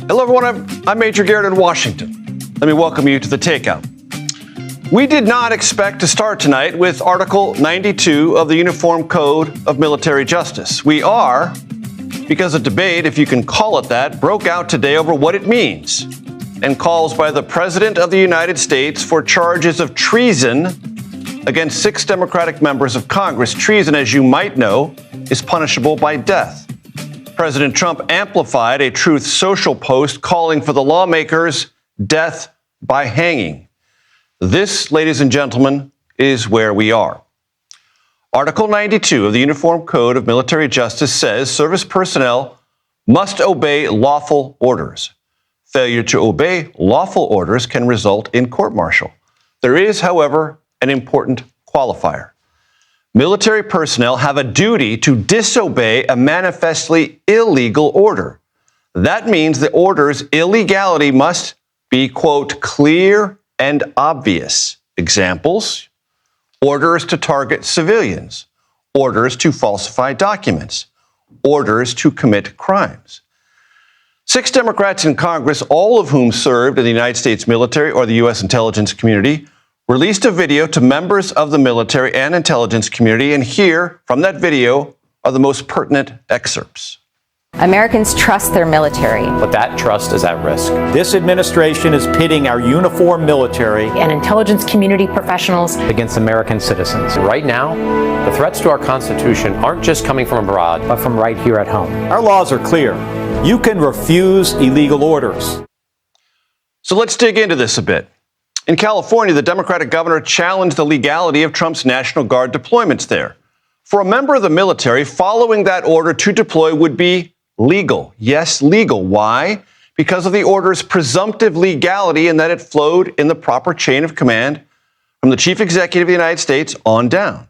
Hello, everyone. I'm Major Garrett in Washington. Let me welcome you to The Takeout. We did not expect to start tonight with Article 92 of the Uniform Code of Military Justice. We are, because a debate, if you can call it that, broke out today over what it means and calls by the President of the United States for charges of treason against 6 Democratic members of Congress. Treason, as you might know, is punishable by death. President Trump amplified a Truth Social post calling for the lawmakers' death by hanging. This, ladies and gentlemen, is where we are. Article 92 of the Uniform Code of Military Justice says service personnel must obey lawful orders. Failure to obey lawful orders can result in court-martial. There is, however, an important qualifier. Military personnel have a duty to disobey a manifestly illegal order. That means the order's illegality must be, quote, clear and obvious. Examples: orders to target civilians, orders to falsify documents, orders to commit crimes. 6 Democrats in Congress, all of whom served in the United States military or the U.S. intelligence community, released a video to members of the military and intelligence community, and here, from that video, are the most pertinent excerpts. Americans trust their military. But that trust is at risk. This administration is pitting our uniformed military And intelligence community professionals against American citizens. Right now, the threats to our Constitution aren't just coming from abroad, but from right here at home. Our laws are clear. You can refuse illegal orders. So let's dig into this a bit. In California, the Democratic governor challenged the legality of Trump's National Guard deployments there. For a member of the military, following that order to deploy would be legal. Yes, legal. Why? Because of the order's presumptive legality and that it flowed in the proper chain of command from the chief executive of the United States on down.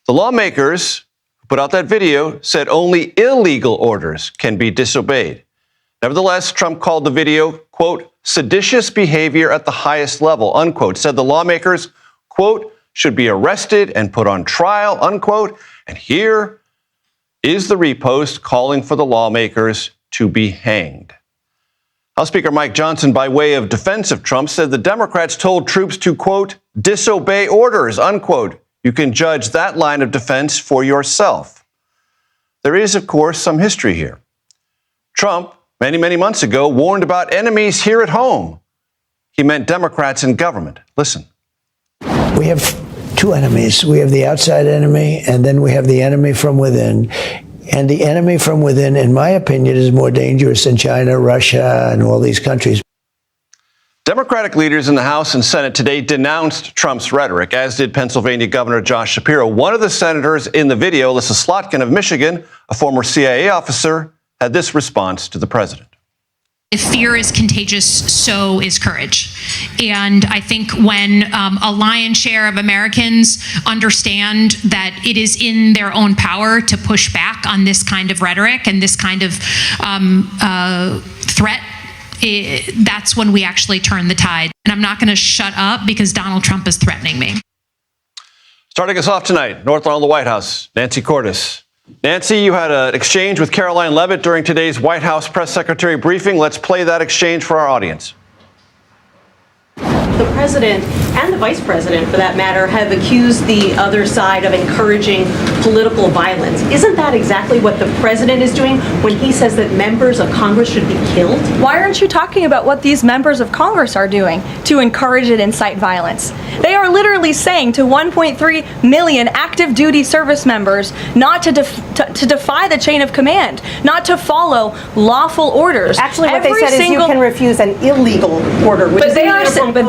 The lawmakers who put out that video said only illegal orders can be disobeyed. Nevertheless, Trump called the video, quote, seditious behavior at the highest level, unquote, said the lawmakers, quote, should be arrested and put on trial, unquote. And here is the repost calling for the lawmakers to be hanged. House Speaker Mike Johnson, by way of defense of Trump, said the Democrats told troops to, quote, disobey orders, unquote. You can judge that line of defense for yourself. There is, of course, some history here. Trump, many months ago, warned about enemies here at home. He meant Democrats in government. Listen. We have 2 enemies. We have the outside enemy, and then we have the enemy from within. And the enemy from within, in my opinion, is more dangerous than China, Russia, and all these countries. Democratic leaders in the House and Senate today denounced Trump's rhetoric, as did Pennsylvania Governor Josh Shapiro. One of the senators in the video, Alyssa Slotkin of Michigan, a former CIA officer, had this response to the president. If fear is contagious, so is courage. And I think when a lion's share of Americans understand that it is in their own power to push back on this kind of rhetoric and this kind of threat, that's when we actually turn the tide. And I'm not going to shut up because Donald Trump is threatening me. Starting us off tonight, north lawn of the White House, Nancy Cordes. Nancy, you had an exchange with Caroline Leavitt during today's White House press secretary briefing. Let's play that exchange for our audience. The president and the vice president, for that matter, have accused the other side of encouraging political violence. Isn't that exactly what the president is doing when he says that members of Congress should be killed? Why aren't you talking about what these members of Congress are doing to encourage and incite violence? They are literally saying to 1.3 million active duty service members not to defy the chain of command, not to follow lawful orders. Actually, what they said is you can refuse an illegal order. Which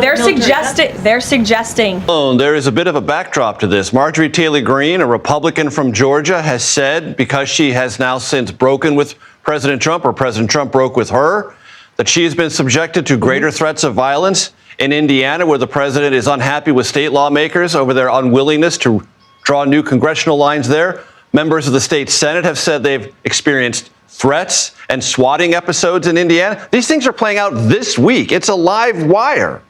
They're suggesting. Oh, there is a bit of a backdrop to this. Marjorie Taylor Greene, a Republican from Georgia, has said, because she has now since broken with President Trump, or President Trump broke with her, that she has been subjected to greater threats of violence. In Indiana, where the president is unhappy with state lawmakers over their unwillingness to draw new congressional lines there, members of the state Senate have said they've experienced threats and swatting episodes in Indiana. These things are playing out this week. It's a live wire.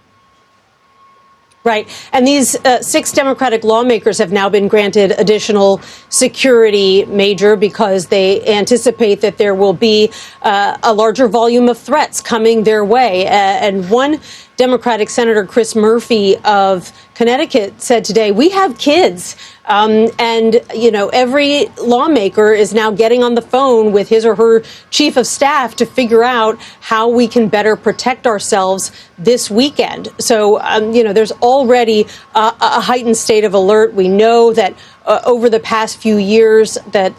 Right. And these 6 Democratic lawmakers have now been granted additional security, Major, because they anticipate that there will be a larger volume of threats coming their way. And one Democratic Senator, Chris Murphy of Connecticut, said today, we have kids. And, you know, every lawmaker is now getting on the phone with his or her chief of staff to figure out how we can better protect ourselves this weekend. So, you know, there's already a heightened state of alert. We know that over the past few years that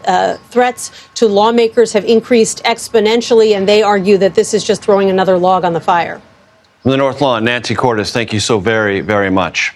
threats to lawmakers have increased exponentially, and they argue that this is just throwing another log on the fire. From the North Lawn, Nancy Cordes, thank you so very, very much.